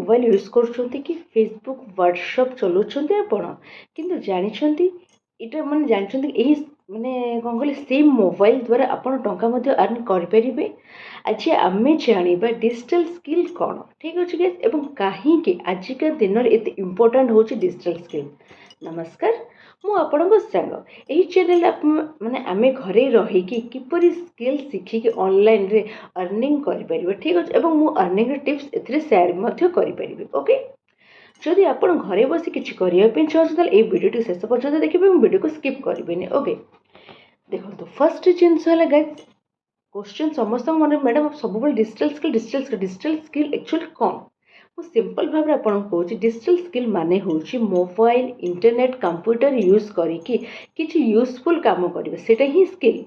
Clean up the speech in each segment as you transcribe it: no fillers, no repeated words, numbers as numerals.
Mobile use कर कि Facebook WhatsApp चलाउछन्ति आपण किंतु जानिछन्ति इटा माने जानिछन्ति एही माने कौन कहले सेम मोबाइल द्वारा आपण टंका मध्ये अर्न कर परिबे। आज आमे जानिबा डिजिटल स्किल कौन ठीक अच्छे गाइस एवं कहीं आजिका दिन में एत इम्पोर्टाट हूँ डिजिटल स्किल। नमस्कार मु आपणको सांग यही चैनल माने आमे घरे रहीकि किपरि स्किल शिखिकी ऑनलाइन रे अर्निंग करि परिबे ठीक अच्छे एवं मु अर्निंग टिप्स एथिरे शेयर मध्य करि परिबे। ओके जदि आपण घरे बसी किछि करिया पे चाहत ताले ए वीडियो शेष पर्यंत देखिबे वीडियो को स्किप करिबेनी। ओके देखो फर्स्ट जिनस है गाइस क्वेश्चन समस्त मन मैडम आप सब डिजिटल स्किल एक्चुअली कौन मु सिंपल भाव में आपको कहूँ डिजिटल स्किल माने हूँ मोबाइल इंटरनेट कंप्यूटर यूज करिकी किछि यूजफुल काम करिवे सेटा ही skill.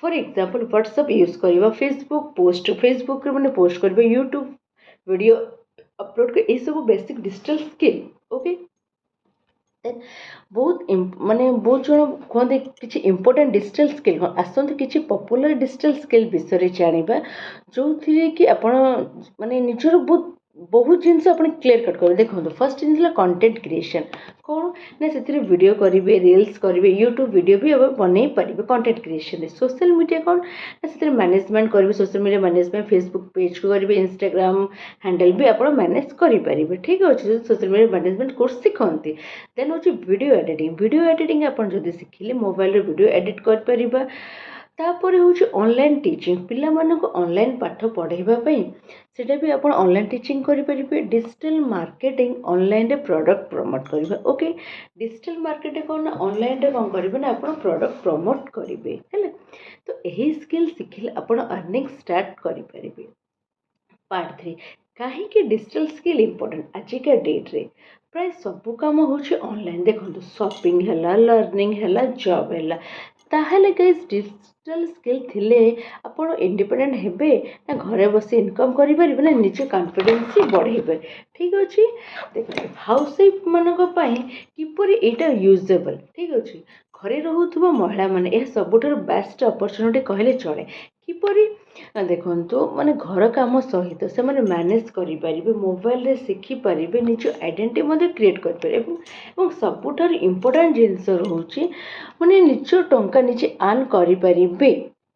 For example WhatsApp use करवा फेसबुक रे माने पोस्ट करबे यूट्यूब वीडियो अपलोड कर सब बेसिक डिजिटल स्किल। ओके बहुत माने बहुत जन कहते किसी इंपोर्टेंट डिजिटल स्किल कौन आसत किसी पॉपुलर डिजिटल स्किल विषय जानिबा जो थी कि आपण माने निजर बहुत जिनस आप क्लियर कट करेंगे। देखो फर्स्ट जिन कंटेंट क्रिएशन कौन ना से वीडियो करेंगे रील्स करेंगे यूट्यूब वीडियो भी अब बनई पारे कंटेंट क्रिएशन। सोशल मीडिया कौन ना से मैनेजमेंट करेंगे social media management Facebook page को करेंगे इंस्टाग्राम हैंडल भी आप मैनेज करेंगे ठीक अच्छे सोशल मीडिया मैनेजमेंट कोर्स शिखती। देन हूँ वीडियो एडिटिंग आप शिखिले मोबाइल वीडियो एडिट कर तापर हूँ ऑनलाइन टीचिंग पिला मानक ऑनलाइन पाठ पढ़ाइबा सेटा भी आप ऑनलाइन टीचिंग करेंगे। डिजिटल मार्केटिंग ऑनलाइन रे प्रोडक्ट प्रमोट करबा। ओके डिजिटल मार्केटिंग कौन ऑनलाइन रे कौन करेंगे ना आप प्रोडक्ट प्रमोट करेंगे है तो यही स्किल शिखिले आप अर्निंग स्टार्ट करेंगे। पार्ट 3 कहीं डिजिटल स्किल इम्पोर्टेंट आजिका डेट रे प्राय सब कम हूँ ऑनलाइन। देखो शॉपिंग है लर्निंग है जॉब है ताहले गाइस डिजिटल स्किल थिले आपण इंडिपेंडेंट हेबे ना घरे बसी इनकम करि परिबे ना निजे कॉन्फिडेंस बढ़ेबे ठीक अच्छे। देखो हाउस वाइफ मानक पई किपरि एटा यूजेबल ठीक अच्छे घरे रहउथबो महिला माने ए सबुठर बेस्ट अपॉर्चुनिटी कहले चले किपरि देखो माने घर काम सहित से माने मैनेज करि परिबे मोबाइल रे शिखि परिबे निज आइडेंटिटी मध्ये क्रिएट कर परिबे एवं सबुठर इम्पोर्टेंट जिनस रहउची माने निज टंका निजे अर्न करि परिबे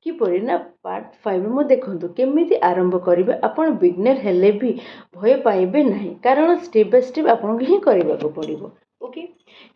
किपरि ना। पार्ट 5 में देखो केमिति आरंभ करेंगे आपण बिगनर हेले भी भय पाइबे नहीं कारण स्टेप बाय स्टेप आपको ही करने को पड़ो। ओके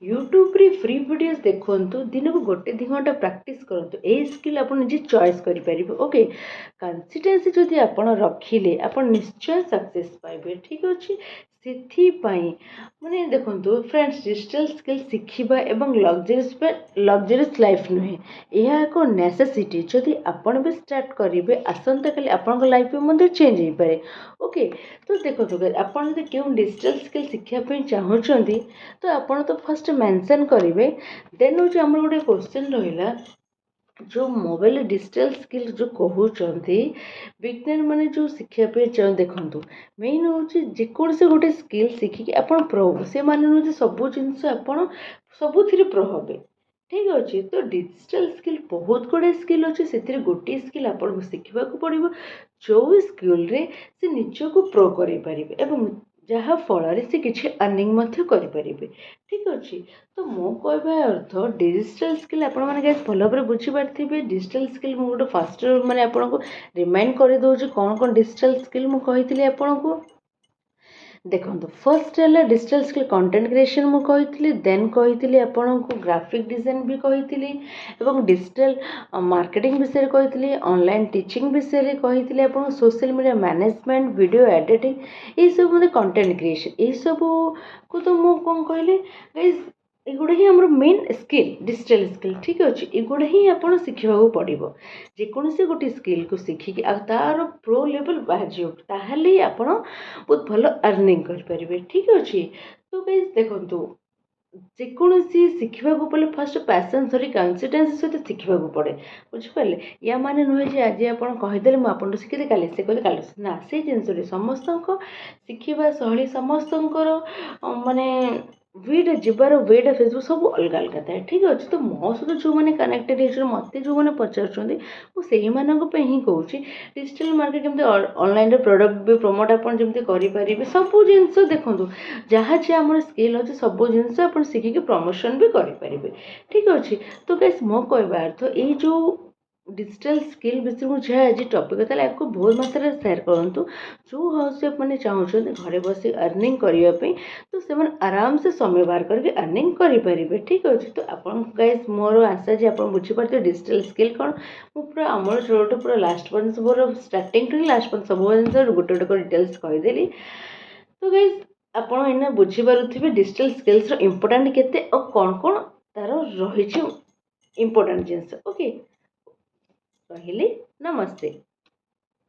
यूट्यूब रे फ्री वीडियोस देखो दिन को गोटे 2 घंटा प्रैक्टिस करूँ ए स्किल आप निजे चॉइस करेंगे। ओके कंसिस्टेंसी जदि आप रखिले आप निश्चय सक्सेस पाइबे ठीक अच्छे से माने देखो फ्रेंड्स डिजिटल स्किल शिखिबा एवं लग्जरियस लाइफ नुहे यह एक नेसेसिटी जदि आपण भी स्टार्ट करेंगे आसंता काली आपण लाइफ में चेंज हो पाए। ओके तो देखो आपण क्यों डिजिटल स्किल शिखापी चाहूँगी तो आपण तो फर्स्ट मेंशन करेंगे देन हूँ आम गोटे क्वेश्चन रहा जो मोबाइल डिजिटल स्किल जो कहते बिगनर माने जो शिखापी देखो मेन हूँ जेकोसी गोटे स्किल शिखिकी आप प्रो से माने नुह सब जिनस आप सबुथ प्रो हे ठीक अच्छे। तो डिजिटल स्किल बहुत गुड़े स्किल अच्छे से गोटे स्किल आपको शिखा पड़ो जो स्किल रे से निजको प्रो करें जहाँ फल से किसी अर्निंग करें ठीक अच्छे। तो मो कहवा अर्थ डिजिटल स्किल आप भल भाव बुझीपारे डिजिटल स्किल मुझे गोटे फास्ट माने आपको रिमाइंड कर दूसरी कौन कौन डिजिटल स्किल मुझे आपको देखो फर्स्ट है डिजिटल स्किल कंटेंट क्रिएशन मु कही देन कही आपको ग्राफिक डिजाइन भी कही डिजिटल मार्केटिंग विषय कही ऑनलाइन टीचिंग विषय कही आपको social media management video editing ये सब मतलब कंटेंट क्रिएशन ये सब को तो मु कौन कहले गाइस एगुड़ा ही आम मेन स्किल डिजिटल स्किल ठीक अच्छे एगुड़ा ही आप शिखा पड़ो जेकोसी गोटे स्किल को शिखिकी तार प्रो लेवल बाहर ही आप बहुत भल अर्निंग करेंगे ठीक अच्छे। तो गाइस देखो जेकोसी शिखा पड़े फास्ट पैसन धरी कंसिस्टेंसी सहित शिखा पड़े बुझिपारे या माने नुहे आज आप कहीदे मुझे शिखी काली से कहते काली ना से जिन समस्त शिखा शैली समस्त माने ୱେଟା ଯିବାର ୱେଟା ଫେସବୁକ୍ ସବୁ ଅଲଗା ଅଲଗା ଥାଏ ଠିକ୍ ଅଛି। ତ ମୋ ସହିତ ଯେଉଁମାନେ କନେକ୍ଟେଡ଼ ହେଇଛନ୍ତି ମୋତେ ଯେଉଁମାନେ ପଚାରୁଛନ୍ତି ମୁଁ ସେଇମାନଙ୍କ ପାଇଁ ହିଁ କହୁଛି ଡିଜିଟାଲ୍ ମାର୍କେଟ କେମିତି ଅନଲାଇନ୍ରେ ପ୍ରଡ଼କ୍ଟ ବି ପ୍ରମୋଟ୍ ଆପଣ ଯେମିତି କରିପାରିବେ ସବୁ ଜିନିଷ ଦେଖନ୍ତୁ ଯାହା ଯାହା ଆମର ସ୍କିଲ୍ ଅଛି ସବୁ ଜିନିଷ ଆପଣ ଶିଖିକି ପ୍ରମୋସନ୍ ବି କରିପାରିବେ ଠିକ୍ ଅଛି। ତ ଗାଇସ୍ ମୋ କହିବା ଅର୍ଥ ଏଇ ଯେଉଁ डिजिटल स्किल विषय में जहाँ आज टॉपिक होता है बहुत मात्रा सेयार करूँ जो हाउस वाइफ मैंने चाहते घरे बस अर्निंग करने तो से आराम से समय बाहर करके अर्निंग करेंगे ठीक अच्छे। तो आपन गाइस मोर आशा जे आप बुझीपारे डिजिटल स्किल कौन मु पूरा आमर छोटू पूरा लास्ट पर्यंत मोर स्टार्टिंग टू लास्ट पर्यंत सब जिन गोटे गोटे डिटेल्स कहीदेली। तो गाइस आपड़ एना बुझीपारे डिजिटल स्किल्स इंपोर्टेंट केते और कौन कौन तार रही इंपोर्टेंट जिनस ओके। कहली नमस्ते।